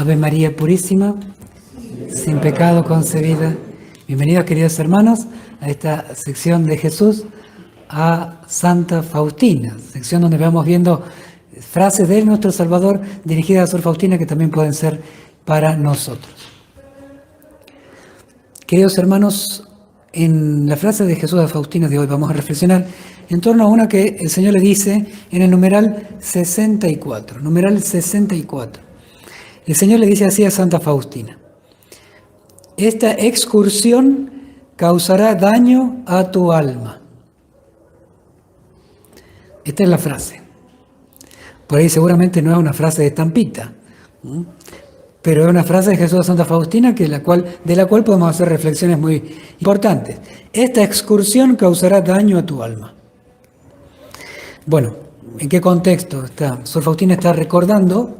Ave María Purísima, sin pecado concebida. Bienvenidos, queridos hermanos, a esta sección de Jesús a Santa Faustina, sección donde vamos viendo frases de nuestro Salvador dirigidas a Sor Faustina que también pueden ser para nosotros. Queridos hermanos, en la frase de Jesús a Faustina de hoy vamos a reflexionar en torno a una que el Señor le dice en el numeral 64. Numeral 64. El Señor le dice así a Santa Faustina: esta excursión causará daño a tu alma. Esta es la frase. Por ahí seguramente no es una frase de estampita, pero es una frase de Jesús a Santa Faustina de la cual podemos hacer reflexiones muy importantes. Esta excursión causará daño a tu alma. Bueno, ¿en qué contexto está? Sor Faustina está recordando,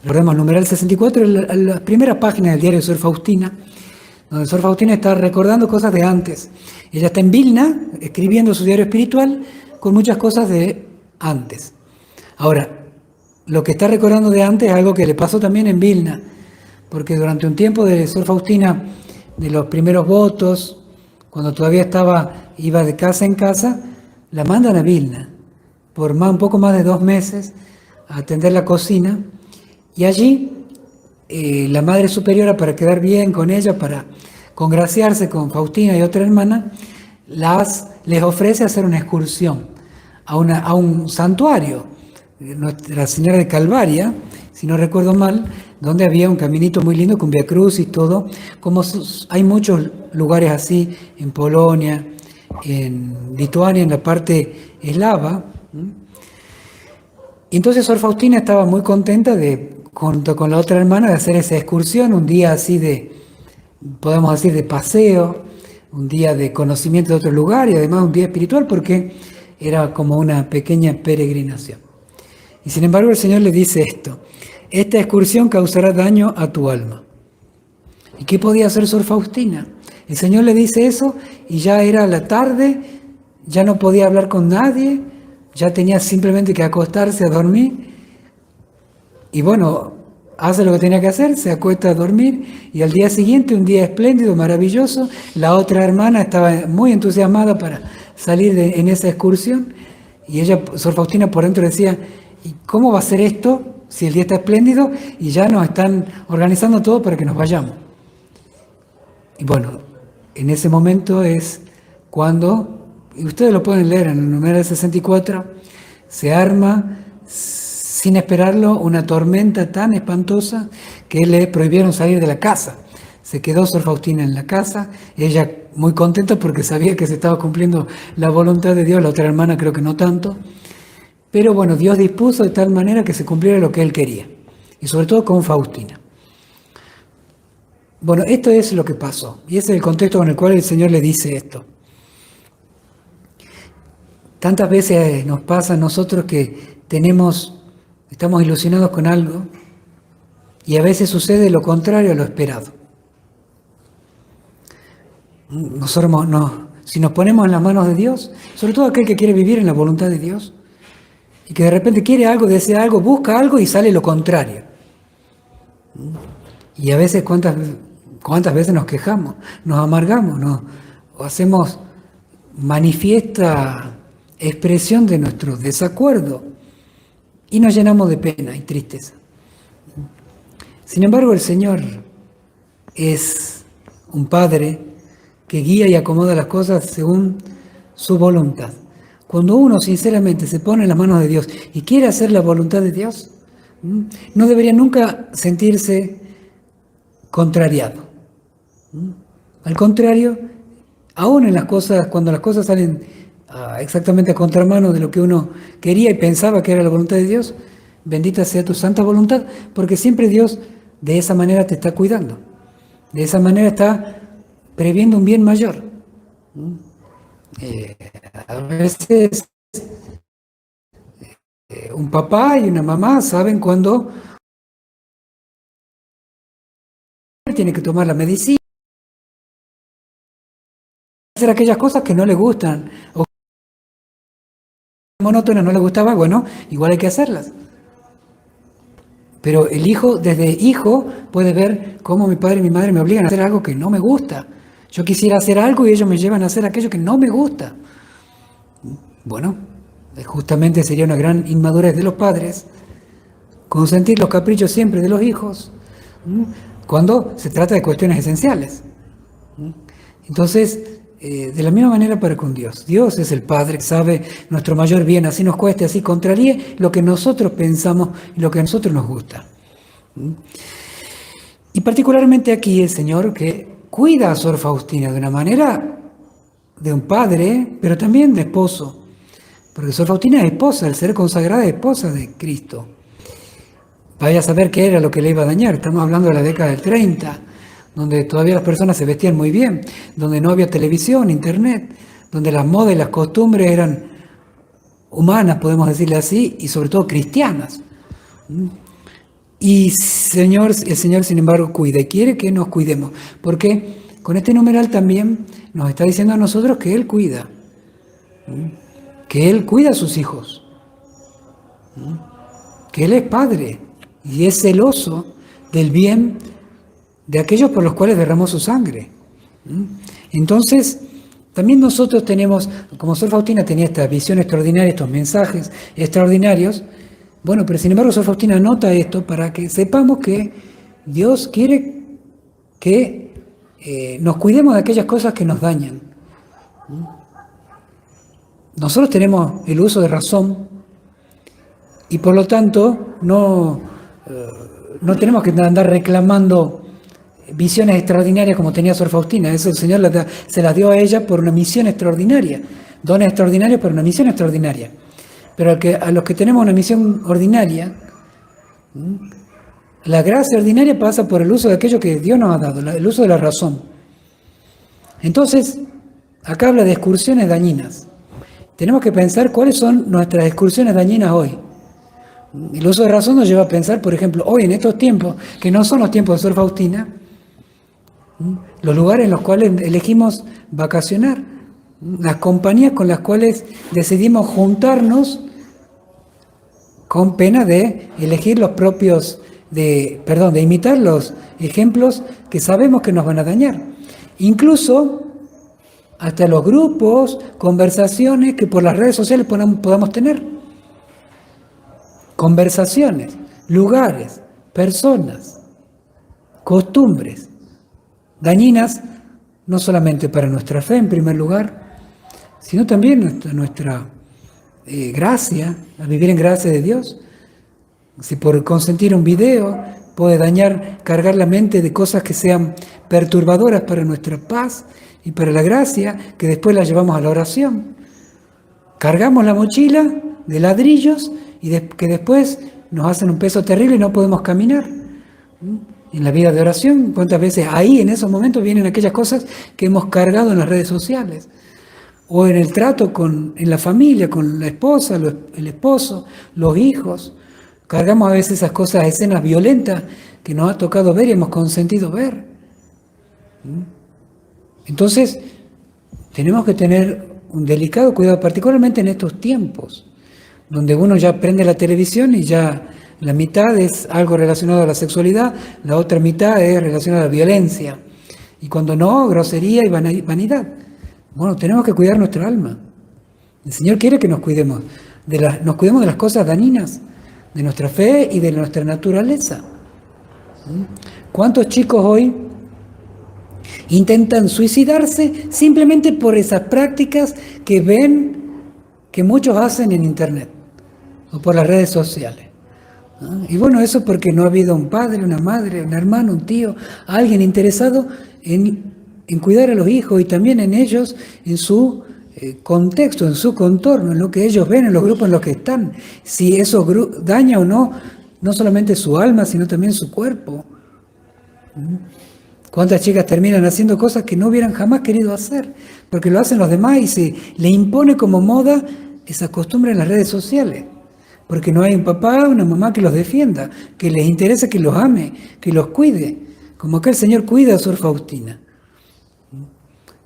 recordemos numeral 64, la primera página del diario de Sor Faustina, donde Sor Faustina está recordando cosas de antes. Ella está en Vilna, escribiendo su diario espiritual, con muchas cosas de antes. Ahora, lo que está recordando de antes es algo que le pasó también en Vilna, porque durante un tiempo de Sor Faustina, de los primeros votos, cuando todavía iba de casa en casa, la mandan a Vilna, por un poco más de 2 meses, a atender la cocina, y allí la Madre Superiora, para quedar bien con ella, para congraciarse con Faustina y otra hermana, les ofrece hacer una excursión a un santuario, Nuestra Señora de Calvaria, si no recuerdo mal, donde había un caminito muy lindo con Via Crucis y todo, como hay muchos lugares así en Polonia, en Lituania, en la parte eslava. Y entonces Sor Faustina estaba muy contenta junto con la otra hermana, de hacer esa excursión, un día así podemos decir, de paseo, un día de conocimiento de otro lugar y además un día espiritual, porque era como una pequeña peregrinación. Y sin embargo el Señor le dice esto: esta excursión causará daño a tu alma. ¿Y qué podía hacer Sor Faustina? El Señor le dice eso y ya era la tarde, ya no podía hablar con nadie, ya tenía simplemente que acostarse a dormir. Y bueno, hace lo que tenía que hacer, se acuesta a dormir, y al día siguiente, un día espléndido, maravilloso, la otra hermana estaba muy entusiasmada para salir en esa excursión, y ella, Sor Faustina, por dentro decía: ¿y cómo va a ser esto si el día está espléndido y ya nos están organizando todo para que nos vayamos? Y bueno, en ese momento es cuando, y ustedes lo pueden leer en el número 64, se arma, sin esperarlo, una tormenta tan espantosa que le prohibieron salir de la casa. Se quedó Sor Faustina en la casa, ella muy contenta porque sabía que se estaba cumpliendo la voluntad de Dios, la otra hermana creo que no tanto. Pero bueno, Dios dispuso de tal manera que se cumpliera lo que Él quería, y sobre todo con Faustina. Bueno, esto es lo que pasó, y ese es el contexto con el cual el Señor le dice esto. Tantas veces nos pasa a nosotros que estamos ilusionados con algo, y a veces sucede lo contrario a lo esperado. Si nos ponemos en las manos de Dios, sobre todo aquel que quiere vivir en la voluntad de Dios, y que de repente quiere algo, desea algo, busca algo y sale lo contrario. Y a veces, ¿cuántas veces nos quejamos, nos amargamos, o hacemos manifiesta expresión de nuestro desacuerdo y nos llenamos de pena y tristeza? Sin embargo, el Señor es un Padre que guía y acomoda las cosas según su voluntad. Cuando uno sinceramente se pone en las manos de Dios y quiere hacer la voluntad de Dios, no debería nunca sentirse contrariado. Al contrario, aún en las cosas, cuando las cosas salen exactamente a contramano de lo que uno quería y pensaba que era la voluntad de Dios, bendita sea tu santa voluntad, porque siempre Dios de esa manera te está cuidando. De esa manera está previendo un bien mayor. A veces un papá y una mamá saben cuándo tiene que tomar la medicina, hacer aquellas cosas que no le gustan o monótonas no le gustaba, bueno, igual hay que hacerlas. Pero el hijo, desde hijo, puede ver cómo mi padre y mi madre me obligan a hacer algo que no me gusta. Yo quisiera hacer algo y ellos me llevan a hacer aquello que no me gusta. Bueno, justamente sería una gran inmadurez de los padres consentir los caprichos siempre de los hijos, cuando se trata de cuestiones esenciales. Entonces, de la misma manera para con Dios. Dios es el Padre que sabe nuestro mayor bien, así nos cueste, así contraríe lo que nosotros pensamos y lo que a nosotros nos gusta. Y particularmente aquí el Señor que cuida a Sor Faustina de una manera de un padre, pero también de esposo. Porque Sor Faustina es esposa, al ser consagrada es esposa de Cristo. Vaya a saber qué era lo que le iba a dañar. Estamos hablando de la década del 30, donde todavía las personas se vestían muy bien, donde no había televisión, internet, donde las modas y las costumbres eran humanas, podemos decirle así, y sobre todo cristianas. Y el Señor, sin embargo, cuida y quiere que nos cuidemos, porque con este numeral también nos está diciendo a nosotros que Él cuida, que Él cuida a sus hijos, que Él es Padre y es celoso del bien de aquellos por los cuales derramó su sangre. Entonces, también nosotros tenemos, como Sor Faustina tenía esta visión extraordinaria, estos mensajes extraordinarios, bueno, pero sin embargo Sor Faustina anota esto para que sepamos que Dios quiere que nos cuidemos de aquellas cosas que nos dañan. Nosotros tenemos el uso de razón y por lo tanto no tenemos que andar reclamando visiones extraordinarias como tenía Sor Faustina. Eso el Señor se las dio a ella por una misión extraordinaria, dones extraordinarios por una misión extraordinaria. Pero a los que tenemos una misión ordinaria, la gracia ordinaria pasa por el uso de aquello que Dios nos ha dado, el uso de la razón. Entonces, acá habla de excursiones dañinas. Tenemos que pensar cuáles son nuestras excursiones dañinas hoy. El uso de razón nos lleva a pensar, por ejemplo, hoy en estos tiempos, que no son los tiempos de Sor Faustina, los lugares en los cuales elegimos vacacionar, las compañías con las cuales decidimos juntarnos con pena de elegir de imitar los ejemplos que sabemos que nos van a dañar. Incluso hasta los grupos, conversaciones que por las redes sociales podamos tener. Conversaciones, lugares, personas, costumbres, dañinas, no solamente para nuestra fe en primer lugar, sino también nuestra gracia, a vivir en gracia de Dios. Si por consentir un video puede cargar la mente de cosas que sean perturbadoras para nuestra paz y para la gracia, que después la llevamos a la oración. Cargamos la mochila de ladrillos y que después nos hacen un peso terrible y no podemos caminar. En la vida de oración, ¿cuántas veces ahí en esos momentos vienen aquellas cosas que hemos cargado en las redes sociales? O en el trato en la familia, con la esposa, el esposo, los hijos. Cargamos a veces esas cosas, escenas violentas que nos ha tocado ver y hemos consentido ver. Entonces, tenemos que tener un delicado cuidado, particularmente en estos tiempos, donde uno ya prende la televisión y ya la mitad es algo relacionado a la sexualidad, la otra mitad es relacionada a la violencia. Y cuando no, grosería y vanidad. Bueno, tenemos que cuidar nuestra alma. El Señor quiere que nos cuidemos de las cosas dañinas, de nuestra fe y de nuestra naturaleza. ¿Cuántos chicos hoy intentan suicidarse simplemente por esas prácticas que ven que muchos hacen en internet o por las redes sociales? Y bueno, eso porque no ha habido un padre, una madre, un hermano, un tío, alguien interesado en cuidar a los hijos y también en ellos, en su contexto, en su contorno, en lo que ellos ven, en los grupos en los que están. Si eso daña o no, no solamente su alma, sino también su cuerpo. ¿Cuántas chicas terminan haciendo cosas que no hubieran jamás querido hacer? Porque lo hacen los demás y se le impone como moda esa costumbre en las redes sociales. Porque no hay un papá o una mamá que los defienda, que les interese, que los ame, que los cuide. Como acá el Señor cuida a Sor Faustina.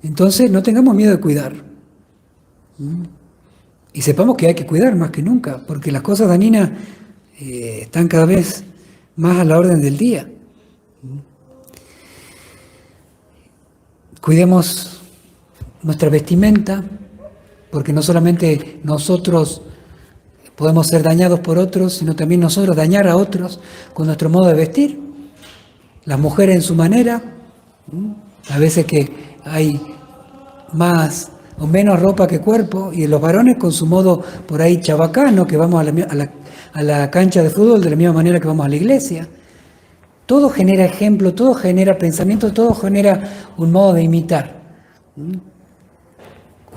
Entonces no tengamos miedo de cuidar. Y sepamos que hay que cuidar más que nunca, porque las cosas dañinas están cada vez más a la orden del día. Cuidemos nuestra vestimenta, porque no solamente nosotros podemos ser dañados por otros, sino también nosotros dañar a otros con nuestro modo de vestir. Las mujeres en su manera, a veces que hay más o menos ropa que cuerpo, y los varones con su modo por ahí chabacano, que vamos a la cancha de fútbol de la misma manera que vamos a la iglesia. Todo genera ejemplo, todo genera pensamiento, todo genera un modo de imitar.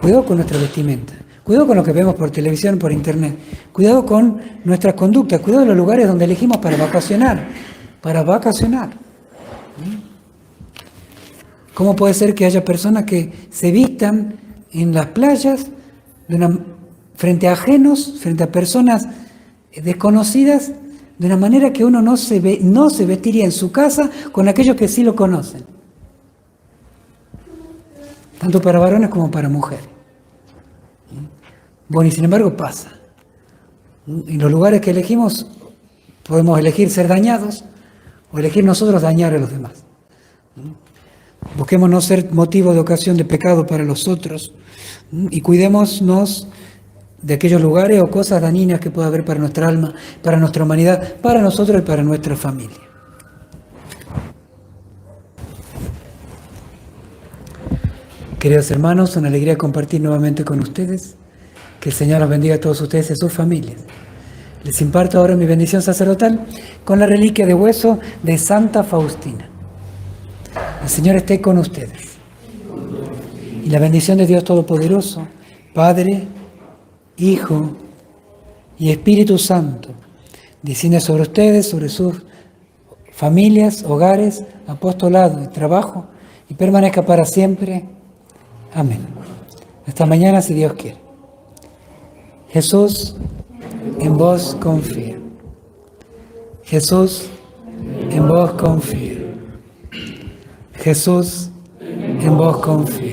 Cuidado con nuestra vestimenta, cuidado con lo que vemos por televisión, por internet, cuidado con nuestras conductas, cuidado en los lugares donde elegimos para vacacionar. ¿Cómo puede ser que haya personas que se vistan en las playas frente a ajenos, frente a personas desconocidas, de una manera que uno no se vestiría en su casa con aquellos que sí lo conocen? Tanto para varones como para mujeres. Bueno, y sin embargo pasa. En los lugares que elegimos podemos elegir ser dañados o elegir nosotros dañar a los demás. Busquemos no ser motivo de ocasión de pecado para los otros y cuidémonos de aquellos lugares o cosas dañinas que pueda haber para nuestra alma, para nuestra humanidad, para nosotros y para nuestra familia. Queridos hermanos, una alegría compartir nuevamente con ustedes. Que el Señor los bendiga a todos ustedes y a sus familias. Les imparto ahora mi bendición sacerdotal con la reliquia de hueso de Santa Faustina. El Señor esté con ustedes. Y la bendición de Dios Todopoderoso, Padre, Hijo y Espíritu Santo, descienda sobre ustedes, sobre sus familias, hogares, apostolado y trabajo, y permanezca para siempre. Amén. Hasta mañana, si Dios quiere. Jesús, en vos confío. Jesús, en vos confío. Jesús, en vos confío.